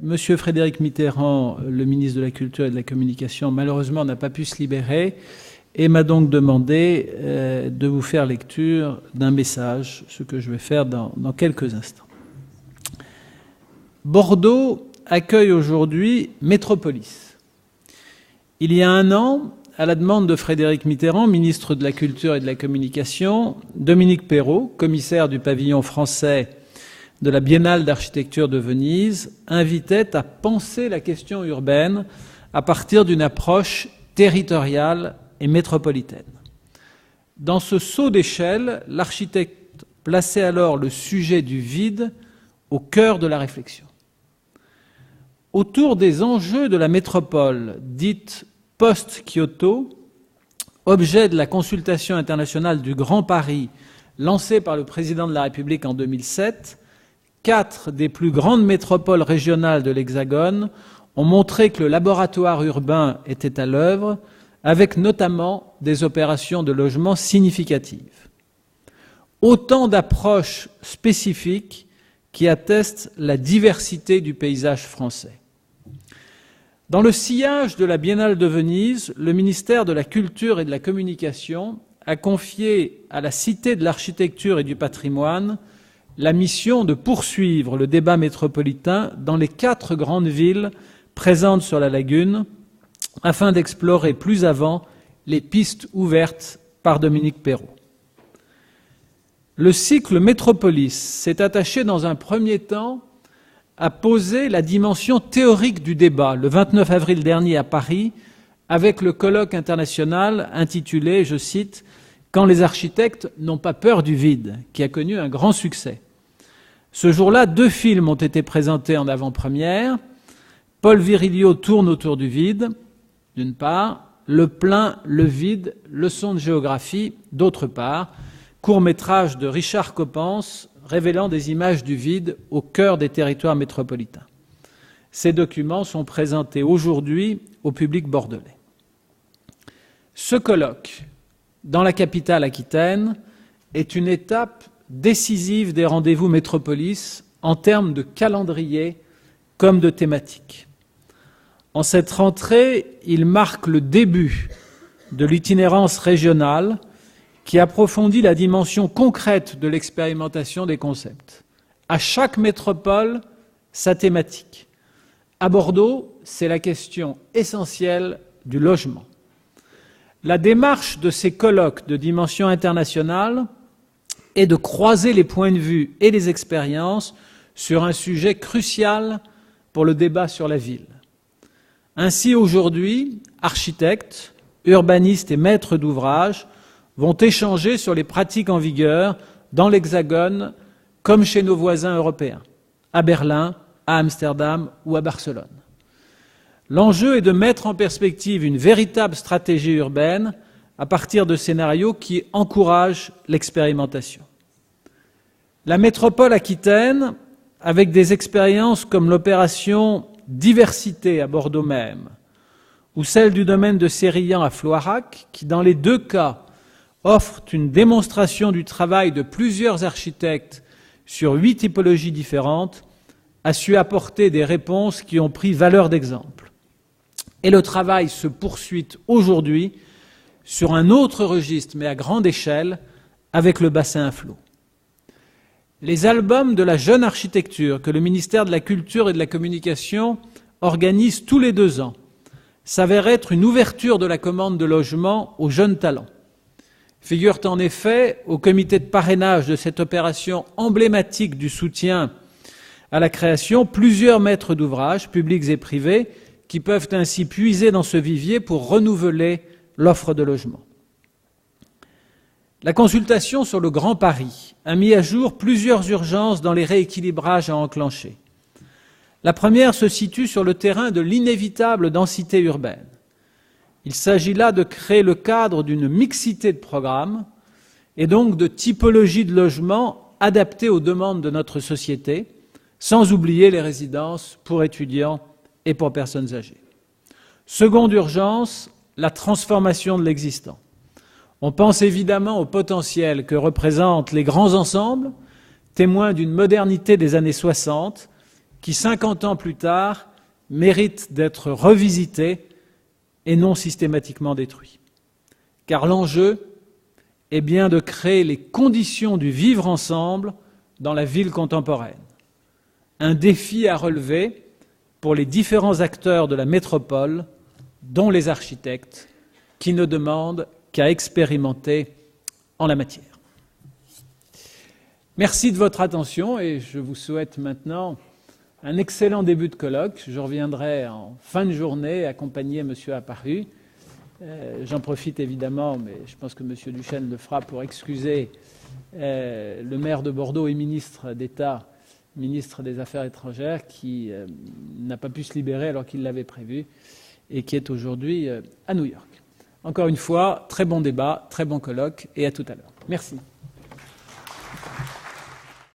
Monsieur Frédéric Mitterrand, le ministre de la Culture et de la Communication, malheureusement n'a pas pu se libérer et m'a donc demandé de vous faire lecture d'un message, ce que je vais faire dans quelques instants. Bordeaux accueille aujourd'hui Métropolis. Il y a un an, à la demande de Frédéric Mitterrand, ministre de la Culture et de la Communication, Dominique Perrault, commissaire du pavillon français de la Biennale d'architecture de Venise, invitait à penser la question urbaine à partir d'une approche territoriale et métropolitaine. Dans ce saut d'échelle, l'architecte plaçait alors le sujet du vide au cœur de la réflexion. Autour des enjeux de la métropole dite post-Kyoto, objet de la consultation internationale du Grand Paris lancée par le président de la République en 2007, 4 des plus grandes métropoles régionales de l'Hexagone ont montré que le laboratoire urbain était à l'œuvre, avec notamment des opérations de logement significatives. Autant d'approches spécifiques qui attestent la diversité du paysage français. Dans le sillage de la Biennale de Venise, le ministère de la Culture et de la Communication a confié à la Cité de l'Architecture et du Patrimoine la mission de poursuivre le débat métropolitain dans les 4 grandes villes présentes sur la lagune, afin d'explorer plus avant les pistes ouvertes par Dominique Perrault. Le cycle Métropolis s'est attaché dans un premier temps à poser la dimension théorique du débat, le 29 avril dernier à Paris, avec le colloque international intitulé, je cite, « Quand les architectes n'ont pas peur du vide », qui a connu un grand succès. Ce jour-là, 2 films ont été présentés en avant-première. Paul Virilio tourne autour du vide, d'une part, Le plein, le vide, leçon de géographie, d'autre part, court-métrage de Richard Coppens révélant des images du vide au cœur des territoires métropolitains. Ces documents sont présentés aujourd'hui au public bordelais. Ce colloque, dans la capitale aquitaine, est une étape décisive des rendez-vous Métropolis en termes de calendrier comme de thématique. En cette rentrée, il marque le début de l'itinérance régionale qui approfondit la dimension concrète de l'expérimentation des concepts. À chaque métropole, sa thématique. À Bordeaux, c'est la question essentielle du logement. La démarche de ces colloques de dimension internationale est de croiser les points de vue et les expériences sur un sujet crucial pour le débat sur la ville. Ainsi, aujourd'hui, architectes, urbanistes et maîtres d'ouvrage vont échanger sur les pratiques en vigueur dans l'Hexagone comme chez nos voisins européens, à Berlin, à Amsterdam ou à Barcelone. L'enjeu est de mettre en perspective une véritable stratégie urbaine à partir de scénarios qui encouragent l'expérimentation. La métropole aquitaine, avec des expériences comme l'opération Diversité à Bordeaux même, ou celle du domaine de Sérillan à Floirac, qui dans les 2 cas offrent une démonstration du travail de plusieurs architectes sur 8 typologies différentes, a su apporter des réponses qui ont pris valeur d'exemple. Et le travail se poursuit aujourd'hui sur un autre registre, mais à grande échelle, avec le bassin à flot. Les albums de la jeune architecture que le ministère de la Culture et de la Communication organise tous les 2 ans s'avèrent être une ouverture de la commande de logement aux jeunes talents. Figurent en effet au comité de parrainage de cette opération emblématique du soutien à la création plusieurs maîtres d'ouvrage, publics et privés, qui peuvent ainsi puiser dans ce vivier pour renouveler l'offre de logement. La consultation sur le Grand Paris a mis à jour plusieurs urgences dans les rééquilibrages à enclencher. La première se situe sur le terrain de l'inévitable densité urbaine. Il s'agit là de créer le cadre d'une mixité de programmes et donc de typologies de logements adaptées aux demandes de notre société, sans oublier les résidences pour étudiants et pour personnes âgées. Seconde urgence, la transformation de l'existant. On pense évidemment au potentiel que représentent les grands ensembles, témoins d'une modernité des années 60, qui, 50 ans plus tard, mérite d'être revisité et non systématiquement détruit. Car l'enjeu est bien de créer les conditions du vivre ensemble dans la ville contemporaine. Un défi à relever pour les différents acteurs de la métropole, dont les architectes, qui ne demandent qu'à expérimenter en la matière. Merci de votre attention et je vous souhaite maintenant un excellent début de colloque. Je reviendrai en fin de journée accompagner M. Apparu. J'en profite évidemment, mais je pense que M. Duchesne le fera pour excuser le maire de Bordeaux et ministre d'État, ministre des Affaires étrangères, qui n'a pas pu se libérer alors qu'il l'avait prévu et qui est aujourd'hui à New York. Encore une fois, très bon débat, très bon colloque et à tout à l'heure. Merci.